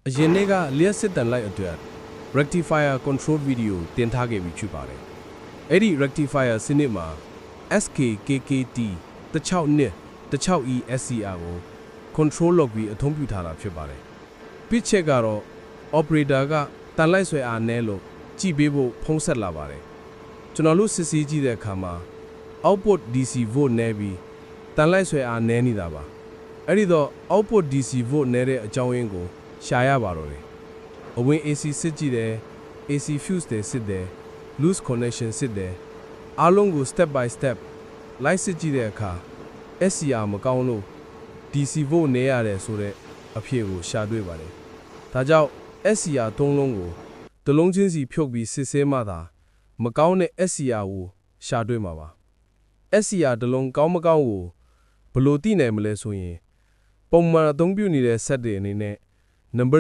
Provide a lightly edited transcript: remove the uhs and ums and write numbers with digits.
အရင်နေ့ကလျှက်စစ်တန်လိုက်အတွက် rectifier control video တင်ထားခဲ့ပြီးဖြစ်ပါတယ်။အဲ့ဒီ rectifier စနစ်မှာ SKKKT 16 16E SCR ကို control လုပ်ပြီးအသုံးပြုထားတာဖြစ်ပါတယ်။ပြစ်ချက်ကတော့ operator ကတန်လိုက်ဆွဲအားနည်းလို့ကြည့်ပေးဖို့ဖုံးဆက်လာပါတယ်။ကျွန်တော်တို့စစ်ဆေးကြည့်တဲ့အခါမှာ output DC volt နည်းပြီးတန်လိုက်ဆွဲအားနည်းနေတာပါ။အဲ့ဒီတော့ output DC volt နည်းတဲ့အကြောင်းရင်းကိုရှာရပါတော့တယ်။အဝင် AC စစ်ကြည့်တယ် AC fuse တွေစစ်တယ် loose connection စစ်တယ်အားလုံးကို step by step လိုက်စစ်ကြည့်တဲ့အခါ SCR မကောင်းလို့ DC volt နည်းရတယ်ဆိုတဲ့အဖြေကိုရှာတွေ့ပါတယ်။ဒါကြောင့် SCR သုံးလုံးကိုတစ်လုံးချင်းစီဖြုတ်ပြီးစစ်ဆေးမှသာမကောင်းတဲ့ SCR ကိုရှာတွေ့မှာပါ။ SCR တစ်လုံးကောင်းမကောင်းကိုဘယ်လိုသိနိုင်မလဲဆိုရင်ပုံမှန်အသုံးပြုနေတဲ့ set တွေအနေနဲ့ number